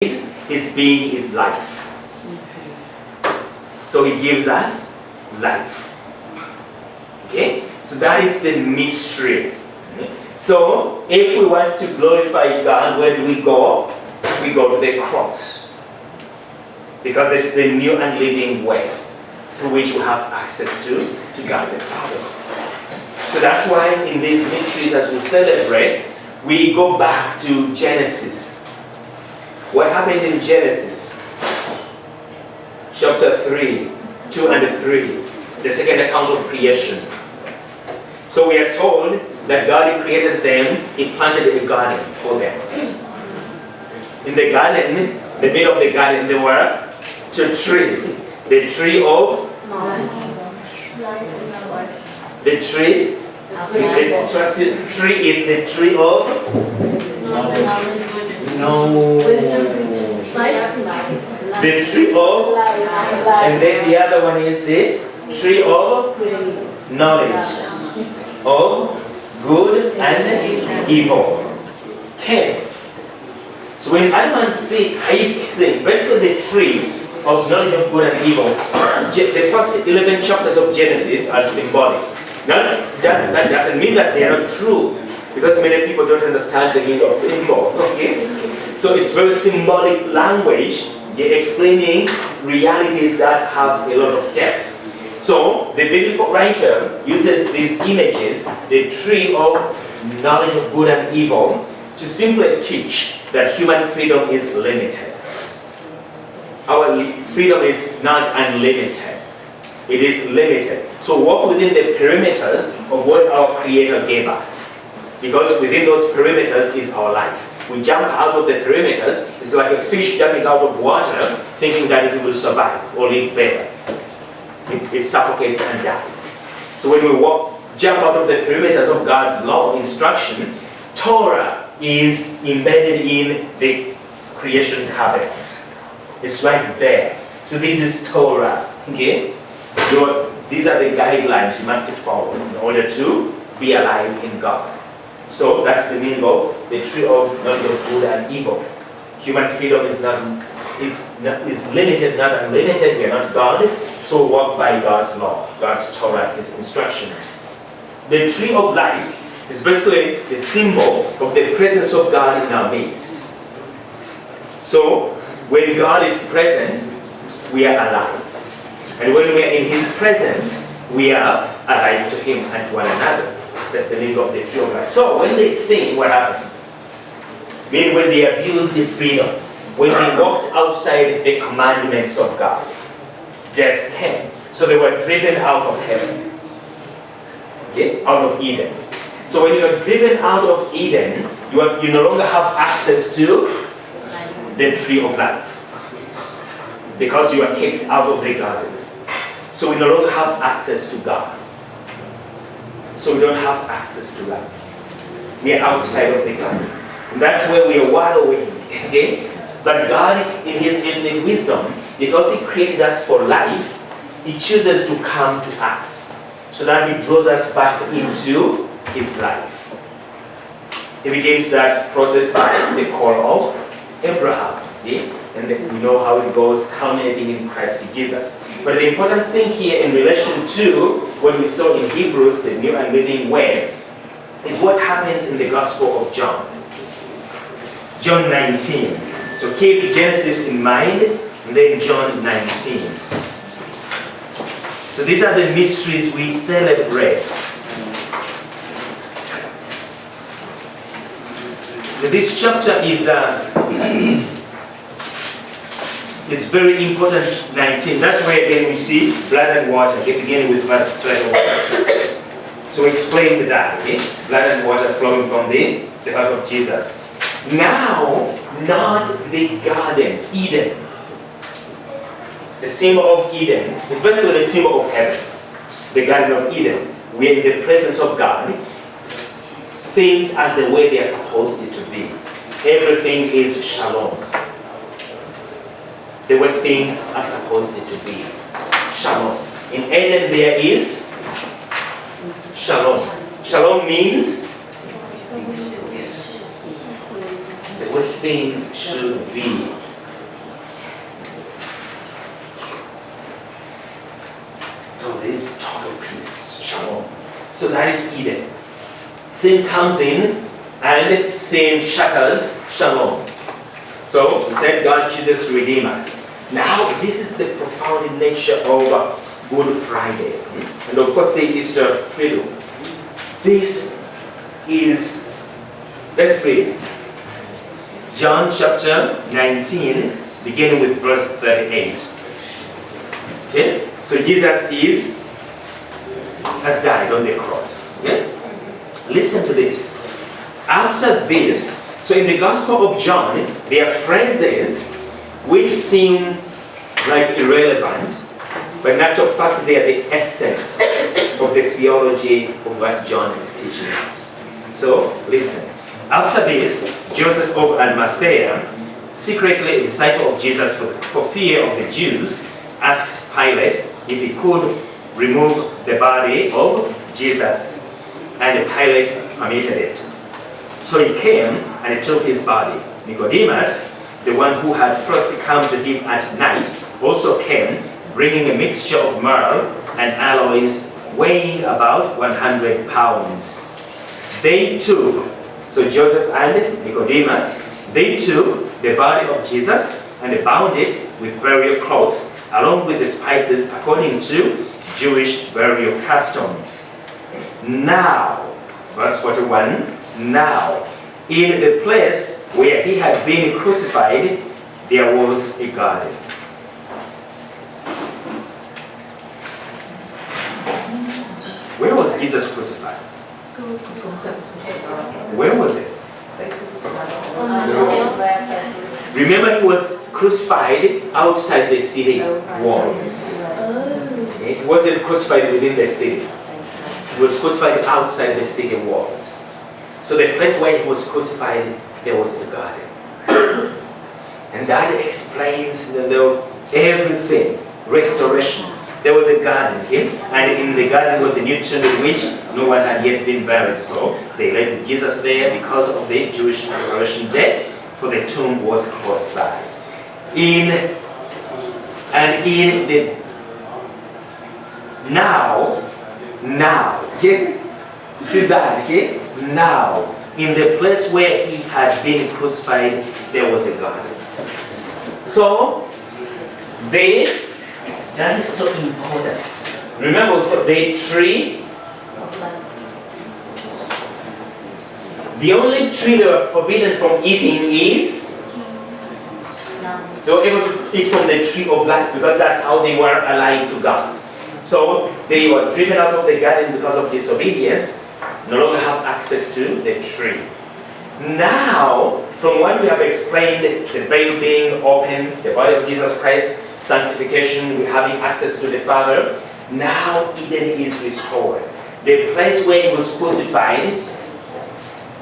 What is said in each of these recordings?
His being is life. So he gives us life. Okay? So that is the mystery. So if we want to glorify God, where do we go? We go to the cross. Because it's the new and living way through which we have access to God the Father. So that's why in these mysteries, as we celebrate, we go back to Genesis. What happened in Genesis? Chapter 3, 2 and 3, the second account of creation. So we are told that God created them, He planted a garden for them. In the garden, the middle of the garden, there were two trees. The tree of the tree. The tree is the tree of the tree of, and then the other one is the tree of knowledge of good and evil. Okay. So when Adam and Eve say, basically the tree of knowledge of good and evil, the first 11 chapters of Genesis are symbolic. Now, that doesn't mean that they are not true, because many people don't understand the meaning of symbol. Okay? So it's very symbolic language, explaining realities that have a lot of depth. So the biblical writer uses these images, the tree of knowledge of good and evil, to simply teach that human freedom is limited. Our freedom is not unlimited. It is limited. So walk within the perimeters of what our Creator gave us. Because within those perimeters is our life. We jump out of the perimeters, it's like a fish jumping out of water, thinking that it will survive or live better. It suffocates and dies. So when we jump out of the perimeters of God's law, instruction, Torah is embedded in the creation covenant. It's right there. So this is Torah. Okay? These are the guidelines you must follow in order to be alive in God. So that's the meaning of the tree of knowledge of good and evil. Human freedom is limited, not unlimited. We are not God. So walk by God's law, God's Torah, His instructions. The tree of life is basically the symbol of the presence of God in our midst. So when God is present, we are alive. And when we are in His presence, we are alive to Him and to one another. That's the meaning of the tree of life. So when they sin, what happened? Meaning when they abused the freedom, when they walked outside the commandments of God, death came. So they were driven out of heaven. Okay? Out of Eden. So when you are driven out of Eden, you no longer have access to the tree of life. Because you are kicked out of the garden. So we no longer have access to God. So we don't have access to life. We are outside of the garden. And that's where we are wallowing. Okay? But God, in His infinite wisdom, because He created us for life, He chooses to come to us. So that He draws us back into His life. He begins that process by the call of Abraham. Okay? And we know how it goes, culminating in Christ Jesus. But the important thing here in relation to what we saw in Hebrews, the new and living way, is what happens in the Gospel of John. John 19. So keep Genesis in mind, and then John 19. So these are the mysteries we celebrate. This chapter is very important, 19. That's where again we see blood and water. Beginning with verse 12. So explain that, okay? Blood and water flowing from the heart of Jesus. Now, not the garden, Eden. The symbol of Eden is basically the symbol of heaven. The Garden of Eden. We are in the presence of God. Things are the way they are supposed to be. Everything is shalom. The way things are supposed to be. Shalom. In Eden there is shalom. Shalom means yes. The way things should be. So that is Eden. Sin comes in and sin shatters shalom. So he said God chooses to redeem us. Now this is the profound nature of Good Friday. And of course the Easter Triduum. This is, let's read. John chapter 19, beginning with verse 38. Okay? So Jesus has died on the cross. Okay? Listen to this. After this, so in the Gospel of John, there are phrases which seem like irrelevant, but in actual fact they are the essence of the theology of what John is teaching us. So listen. After this, Joseph of Arimathea, secretly a disciple of Jesus for fear of the Jews, asked Pilate if he could remove the body of Jesus, and Pilate permitted it. So he came and he took his body. Nicodemus, the one who had first come to him at night, also came, bringing a mixture of myrrh and aloes weighing about 100 pounds. They took, so Joseph and Nicodemus, they took the body of Jesus and they bound it with burial cloth along with the spices according to Jewish burial custom. Now, verse 41, now, in the place where he had been crucified, there was a garden. Where was Jesus crucified? Where was it? Remember, he was crucified outside the city walls. He wasn't crucified within the city. He was crucified outside the city walls. So the place where he was crucified, there was a garden. And that explains everything. Restoration. There was a garden here, and in the garden was a new tomb in which no one had yet been buried. So they laid Jesus there because of the Jewish Resurrection Day, for the tomb was close by. Now, okay? See that, okay? Now, in the place where he had been crucified, there was a garden. So, that is so important. Remember, the tree, the only tree they were forbidden from eating is, they were able to eat from the tree of life because that's how they were alive to God. So they were driven out of the garden because of disobedience, no longer have access to the tree. Now, from what we have explained, the veil being open, the body of Jesus Christ, sanctification, we're having access to the Father, now Eden is restored. The place where he was crucified,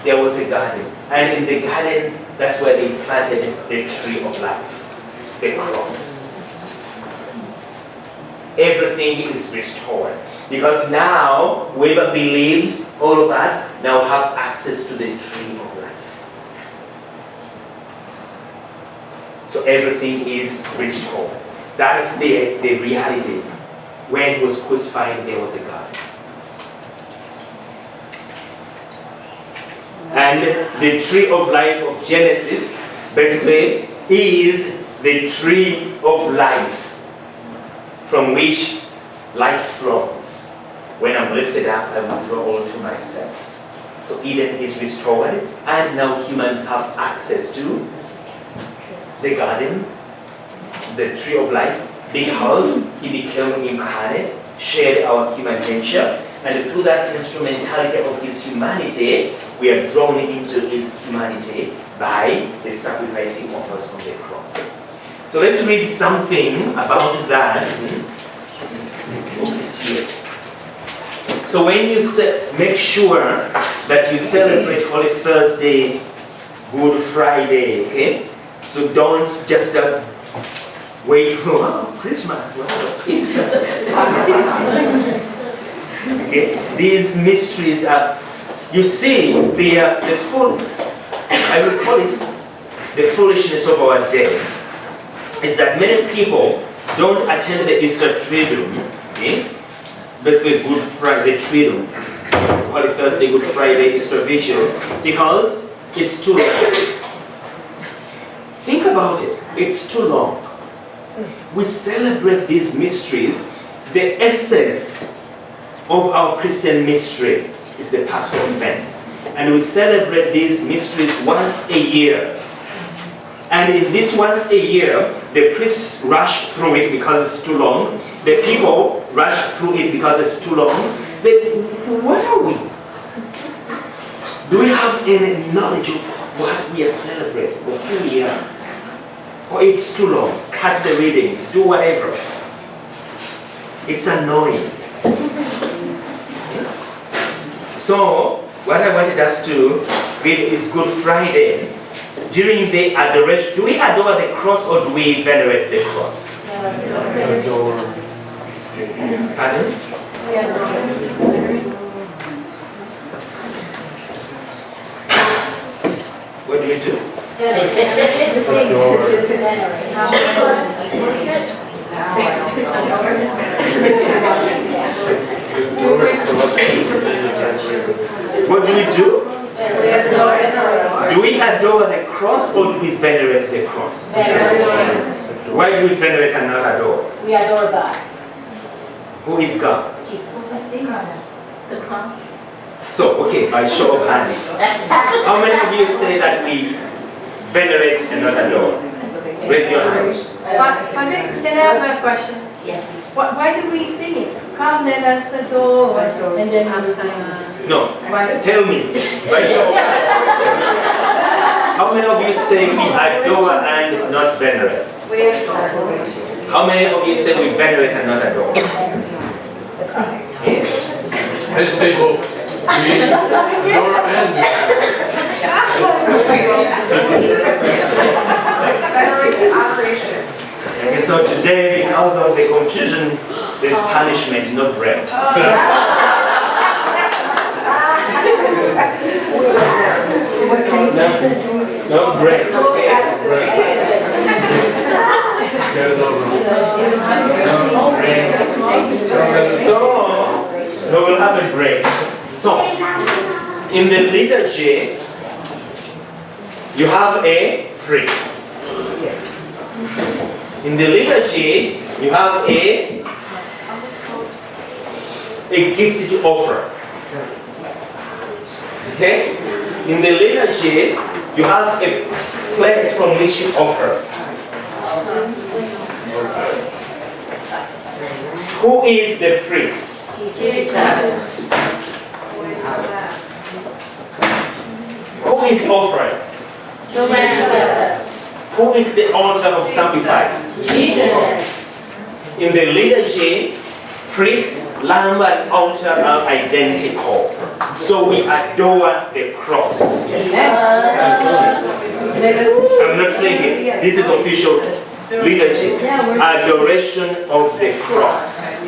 there was a garden. And in the garden, that's where they planted the tree of life, the cross. Everything is restored. Because now, whoever believes, all of us now have access to the tree of life. So everything is restored. That is the reality. Where he was crucified, there was a garden. And the tree of life of Genesis basically is the tree of life from which life flows. When I'm lifted up, I will draw all to myself. So Eden is restored, and now humans have access to the garden, the tree of life, because he became incarnate, shared our human nature, and through that instrumentality of his humanity, we are drawn into his humanity by the sacrifice he offers on the cross. So let's read something about that. So when you make sure that you celebrate Holy Thursday, Good Friday, okay? So don't just wait for Christmas, Easter. Okay? These mysteries are, you see, the full, I will call it the foolishness of our day, is that many people don't attend the Easter Triduum, okay? Basically Good Friday Triduum, Holy Thursday, Good Friday, Easter Vigil, because it's too long. Think about it. It's too long. We celebrate these mysteries. The essence of our Christian mystery is the Paschal event. And we celebrate these mysteries once a year. And in this once a year, the priests rush through it because it's too long. The people rush through it because it's too long. What are we? Do we have any knowledge of what we are celebrating, of who we are? Or it's too long, cut the readings, do whatever. It's annoying. So, what I wanted us to read is Good Friday. During the adoration, do we adore the cross or do we venerate the cross? Adore. Pardon? We adore. What do you do? What do we do? Do we adore the cross or do we venerate the cross? Why do we venerate and not adore? We adore God. Who is God? Jesus. The cross. So, okay, by show of hands. How many of you say that we venerate and not adore? Raise your hands. Can I have a question? Yes. Why do we sing it? Come, let us adore. And then we sing. No, tell me. By show of hands. How many of you say we adore and not venerate? We adore. How many of you say we venerate and not adore? Yes. I say both. We adore and Okay, so today, because of the confusion, there's punishment, not bread. No bread. get it over. No bread. So, we will have a break. So, in the liturgy, you have a priest. In the liturgy, you have a gift to offer. Okay? In the liturgy, you have a place from which you offer. Who is the priest? Jesus. Who is offering? Jesus. Who is the altar of sacrifice? Jesus. In the liturgy, priest, lamb, and altar are identical. So we adore the cross. I'm not saying it. This is official liturgy. Adoration of the cross.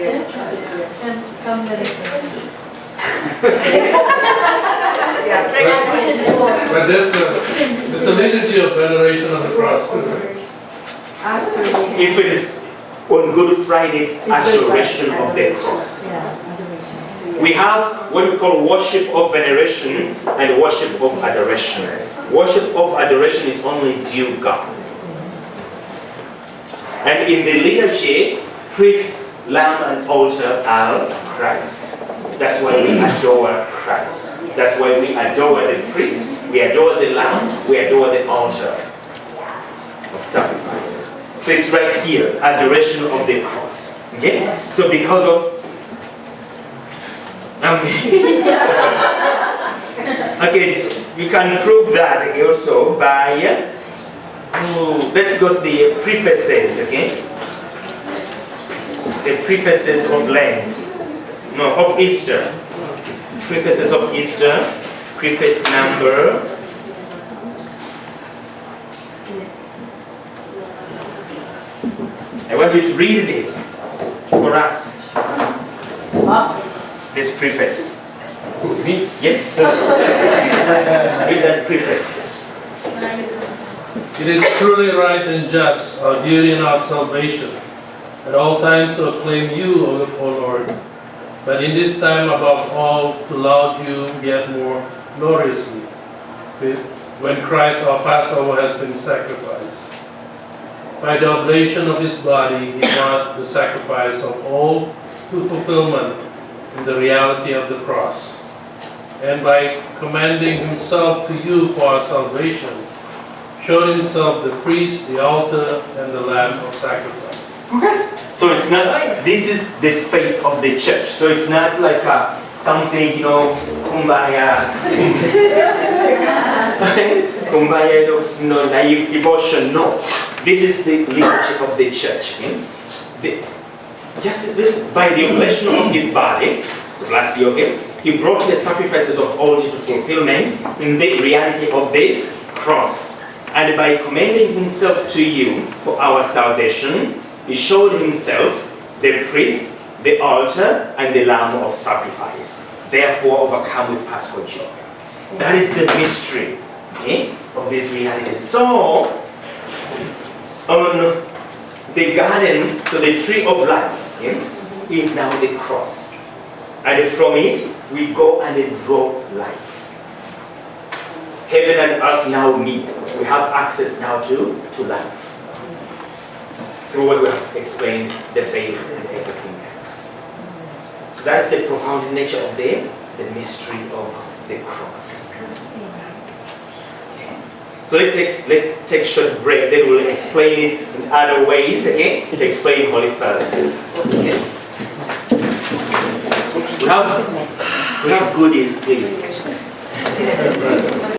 But there's a liturgy of veneration of the cross too. If it is on Good Friday, it's adoration of the cross. We have what we call worship of veneration and worship of adoration. Worship of adoration is only due God. And in the liturgy, priest, lamb, and altar are Christ. That's why we adore Christ. That's why we adore the priest, we adore the lamb, we adore the altar of sacrifice. So it's right here, adoration of the cross. Okay? So because of okay, we can prove that also by let's go to the prefaces, okay? The prefaces of Lent. No, of Easter. Prefaces of Easter. Preface number. I want you to read this for us. This preface. Me? Yes. Read that preface. It is truly right and just, our duty and our salvation, at all times to acclaim you, O Lord, but in this time above all to laud you yet more gloriously, when Christ our Passover has been sacrificed. By the oblation of his body, he brought the sacrifice of all to fulfillment in the reality of the cross. And by commending himself to you for our salvation, showed himself the priest, the altar, and the lamb of sacrifice. Okay. So it's not, this is the faith of the church. So it's not like something, kumbaya, kumbaya, naive devotion. No. This is the liturgy of the church. Just by the oblation of his body, last year, he brought the sacrifices of all to fulfillment in the reality of the cross. And by commending himself to you for our salvation, he showed himself the priest, the altar, and the lamb of sacrifice, therefore overcome with paschal joy. That is the mystery of this reality. So, on the garden, so the tree of life is now the cross. And from it, we go and draw life. Heaven and earth now meet. We have access now to life. Through what we have explained, the veil and everything else. So that's the profound nature of the mystery of the cross. Okay. So let's take a short break, then we'll explain it in other ways, to explain Holy Thursday. Okay. We have goodies, please.